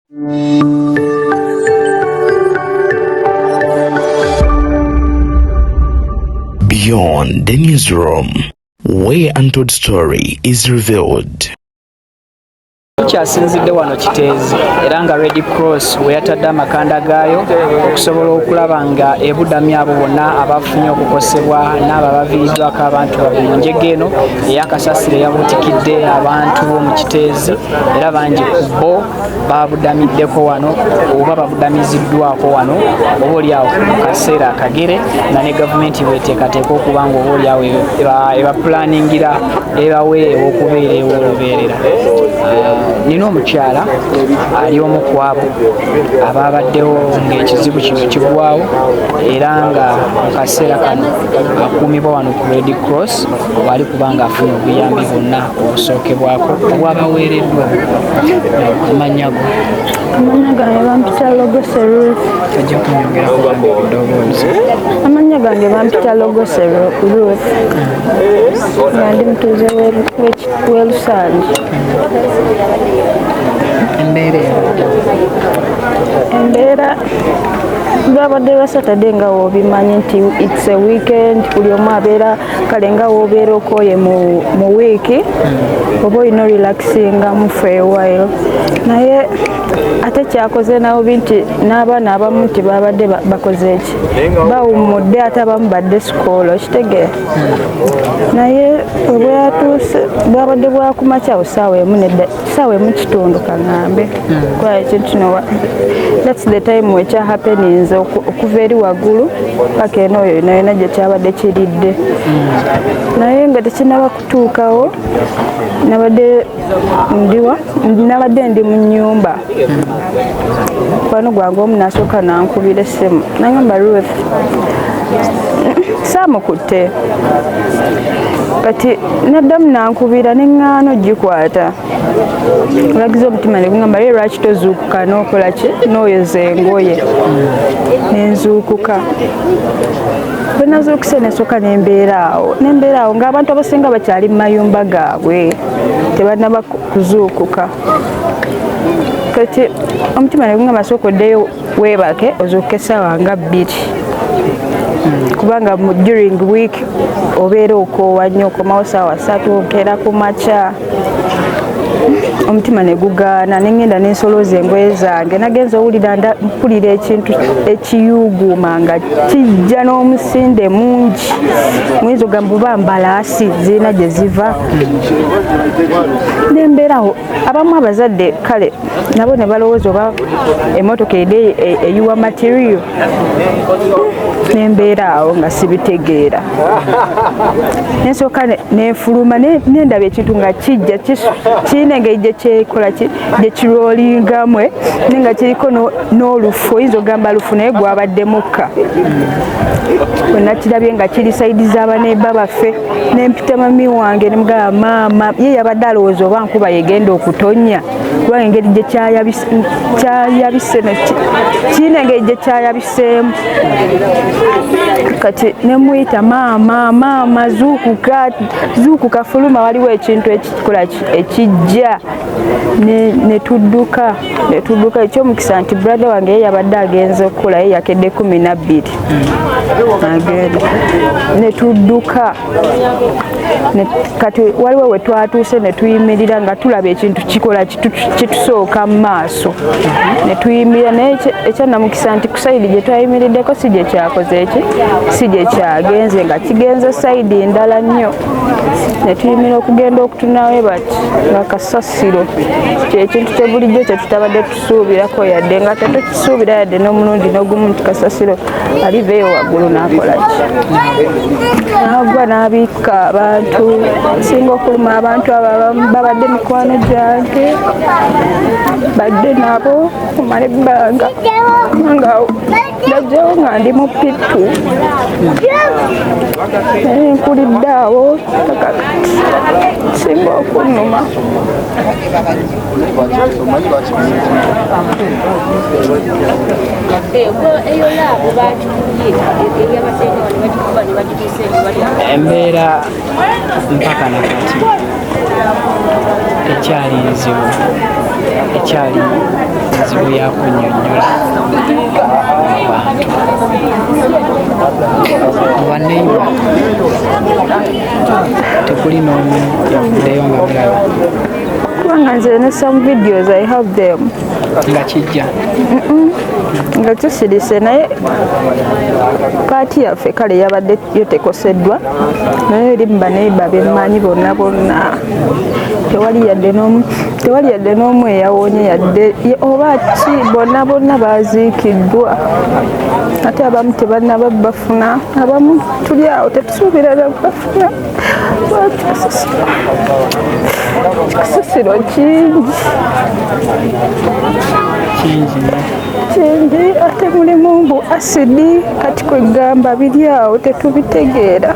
Beyond the newsroom, where untold story is revealed. Kyasinzidde wano Kiteezi era nga Red Cross we yatadde amakanda gaayo okusobola okulaba nga ebudamya abo bonna abafunye okukosebwa n'abo abaviiriddwako abantu babiri mu njege eno ey'akasasiro yabutikidde abantu b'omu Kiteezi era bangi ku bo babudamiddeko wano oba babudamiziddwako wano oba oliawo mu kaseera akagere nga ne gavumenti bweteekateeka okuba nga oba oliawo ebapulaningira ebaweerewo okubeera ew'olubeerera. Nina omukyala ali omu ku abo ababaddewo ng'ekizibu kino kigwawo era nga mu kaseera kano akuumibwa wano ku Red Cross wali kubanga afuna obuyambi bwonna obusookebwako obwabaweereddwa. Amannya go? Amannya gange bampita Logose Ruth. Ojja kunyongera kubanga ebidoboozi. Amannya gange bampita Logose Ruth. Nga ndi mutuuze w'e Lusanje. Embeera babadde lwa Saturday nga wobimanyi nti it's a weekend, buli omu abeera kale nga wobeera okooye mu wiiki oba olina relaxingamu for a while, naye ate kyakoze nawo nti n'abaana abamu nti babadde bakoze eki bawummudde ate abamu badde sikoolo kitegeera, naye bweyatuuse bwabadde bwakumakyawo ssaawa emu kitundu kaŋŋambe kuba ekintu kino that's the time wekya happenings okuva eri waggulu paka eno oyo yona gye kyabadde kiridde, naye nga tekinaba kutuukawo nabadde ndi mu nnyumba kwano gwange omu nasooka nankubira essimu nagamba Ruth saamukutte kati naddamu nankubira neŋŋaano gikwata olagiza omutima ne gugamba ye lwaki tozuukuka n'okola ki n'oyoza engoye nenzuukuka bwe nazuukuse nesooka nembeera awo ng'abantu abasinga bakyali mu mayumba gaabwe tebannaba kuzuukuka. Kati omutima ne gugamba sooka oddeyo weebake ozuukuke essaawa nga 2 kubanga during week obeera okoowa nnyo okomawo ssaawa 3 okeera ku makya. Omutima ne gugaana neŋŋenda nensolooza engoye zange nagenza owulira mpulira ekintu ekiyuuguuma nga kijja n'omusinde mungi muyinza ogamba oba mbalaasi zirina gye ziva nembeerawo abamu abazadde kale nabo ne balowooza oba emmotoka edde eyiwa material nembeeraawo nga sibitegeera nensooka nenfuluma nendaba ekintu nga kijja kirina engeri gyekyekola gye kiroolingamwe naye nga kiriko n'olufu oyinza ogamba lufu naye gwabadde mukka bwe nakirabye nga kiri sayidi z'abaneeba baffe nempita mami wange nemugamba maama ye yabadde alowooza oba nkuba yegenda okutonya kubanga engeri gye kyayabise kirina engeri gye kyayabiseemu kati nemuyita maama zuukuka fuluma waliwo ekintu ekikola ekijja netudduka ekyomukisa nti brother wange ye yabadde agenze okukola ye yakedde 12 agenda netudduka kati waliwo we twatuuse netuyimirira nga tulaba ekintu kikola kitusooka mu maaso netuyimirira naye ekyanamukisa nti ku sayidi gye twayimiriddeko si gye kyakoze eki si gye kyagenze nga kigenze sayidi ndala nnyo netuyimira okugenda okutunawe bati nga kasasiro kyekintu kye bulijjo kye tutabadde tusuubirako yadde nga tetukisuubira yadde n'omulundi n'ogumu nti kasasiro aliveeyo waggulu n'akola ki n'agwa n'abiika abantu singa okuluma abantu abo babadde mikwano gyange badde nabo kumala ebbanga nga najjawo nga ndi mu pitu nkulidde awo singa okunnuma embeera mpaka nakati ekyali nzibu ekyali enzibu yakunnyonnyola abantu baneiba tekuli n'omu yavuddeyo nga mulaba kubanga nze ne some videos I have them nga kijja nga kisirise naye paati yaffe kale yabadde yo tekoseddwa naye eri mubaneiba bemmanyi bonna bonna tewali yadde n'omu eyawonye yadde oba ki bonna bonna baziikiddwa ate abamu tebannaba bafuna abamu tuli awo tetusuubira na bafuna kasasiro kingi ate mulimu mbu asidi kati kwegamba biri awo tetubitegeera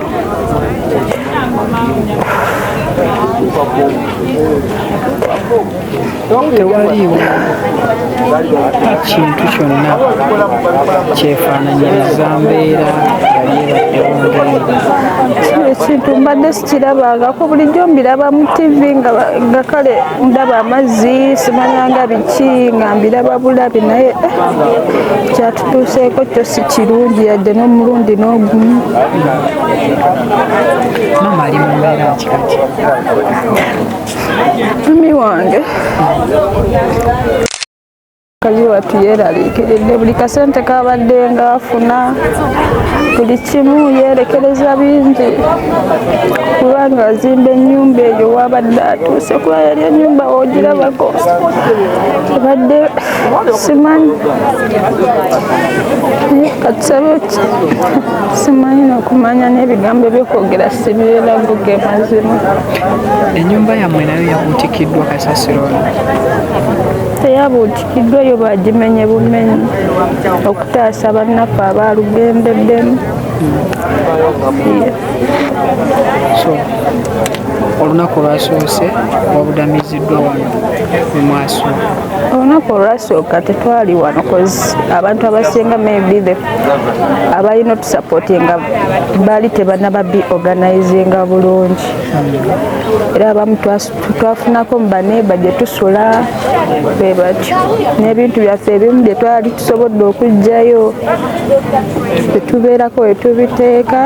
tewaliiwo kintu kyonna kyefaananyiriza mbeera ekintu mbadde sikirabangako bulijjo mbiraba mu tv nga kale ndaba amazzi simanyanga biki nga mbiraba bulabi naye kyatutuuseeko kyo si kirungi yadde n'omulundi n'ogumu mama ali mu mbeera kikati mami wange kazi watu yeeraliikiridde buli kasente kabadde nga afuna buli kimu yeerekereza bingi kubanga azimba ennyumba eyo wabadde atuuse kuba yali ennyumba wogirabako ebadde simanyi katusabe simanyi nokumanya n'ebigambo ebyokwogera sibireerago ge mazima ennyumba yammwe nayo yabuutikiddwa kasasiro teyabuutikiddwa eyo bagimenye bumenyi okutaasa bannaffe abaalugendeddemu so olunaku olwasoose wabudamiziddwa wano mu maaso olunaku olwasooka tetwali wano cause abantu abasinga maybe abalina otusapootinga baali tebannaba organizinga bulungi era abamu twafunako mu baneeba gye tusula bwe batyo n'ebintu byaffe ebimu bye twali tusobodde okuggyayo tetubeerako we tubiteeka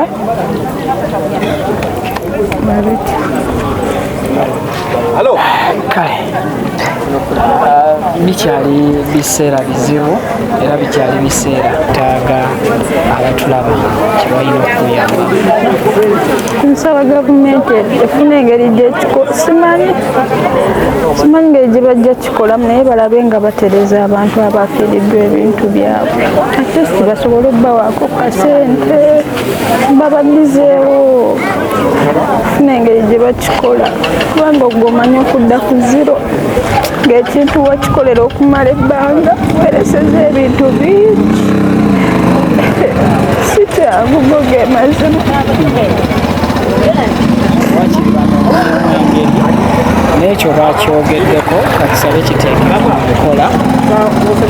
kale bikyali biseera bizibu era bikyali biseera taaga abatulaba kibalina okuyamba nsaba gavumenti efuna engeri simanyi ngeri gye bajja kikolamu naye balabe nga batereza abantu abafiiriddwa ebintu byabwe ate si basobole obbawaako kasente babagizeewo funa engeri gye bakikola kubanga ogwomanyi okudda ku ziro ng'ekintu wakikolera okumala ebbanga wereseza ebintu bingi si kyangu go ge mazima n'ekyo bakyogeddeko kakisabe kiteekera mu kukola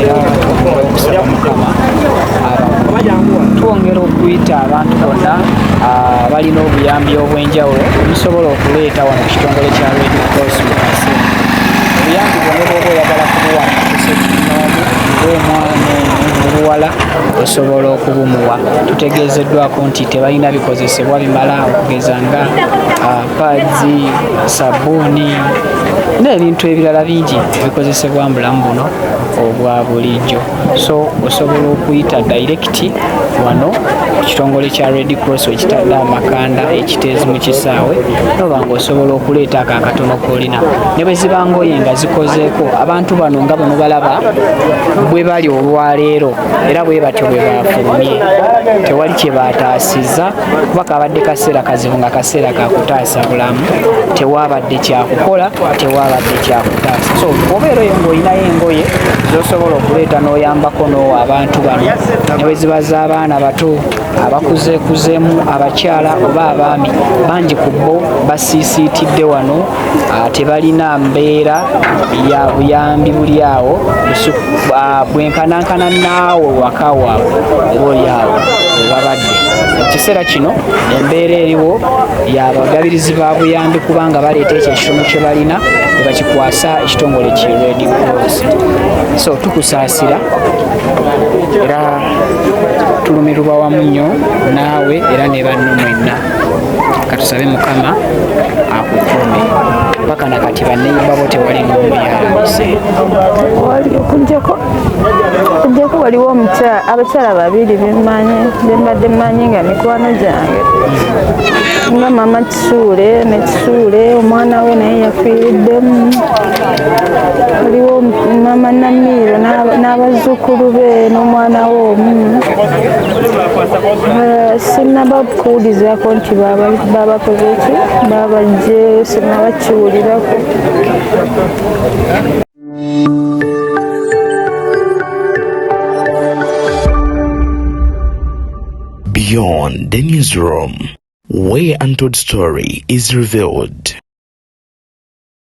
era okusaba mukama twongera okuyita abantu bonna balina obuyambi obw'enjawulo obusobola okuleeta wano ku kitongole kya Red Cross mu kaseera obuyambi bwonna bwoba oyagala kubuwanaamu ng'omwana obuwala osobola okubumuwa tutegeezeddwako nti tebalina bikozesebwa bimala okugeza nga paadzi sabbuuni n'ebintu ebirala bingi ebikozesebwa mu bulamu buno obwa bulijjo so osobola okuyita direct wano ku kitongole kya Red Cross ekitadde amakanda ekiteezi mu kisaawe noba ng'osobola okuleeta ako akatono k'olina ne bwe ziba ngoye nga zikozeeko abantu bano nga bano balaba bwe bali olwaleero era bwe batyo bwe bafulumye tewali kye bataasizza kuba kabadde kaseera kazibu nga kaseera kakutaasa bulamu tewabadde kyakukola tewabadde kyakutaasa so obeera eyo ng'olinayo engoye zosobola okuleeta n'oyambako n'owa abantu bano ne bwe ziba z'abaana bato abakuzeekuzeemu abakyala oba abaami bangi ku bo basiisiitidde wano tebalina mbeera ya buyambi buli awo bwenkanankana naawe waka waabwe oba oli awo webabadde ekiseera kino embeera eriwo yabagabirizi ba buyambi kubanga baleeta ekyo ekisomo kye balina ne bakikwasa ekitongole ki Red Cross. So tukusaasira era tulumirwa wamu nnyo naawe era ne banno mwenna. Katusabe Mukama akukuume paka nakati banneyiba bo tewali ngombe yalabise. Kujjako waliwo abakyala babiri bembadde mmanyi nga mikwano gyange nga mama Kisuule ne Kisuule omwana we naye yafiiriddemu. Waliwo mama Namiiro n'abazzukulu be n'omwana we omu. Sinnaba kuwulizaako nti babakoze ki babajje sinnabakiwulirako. Beyond the newsroom, where untold story is revealed.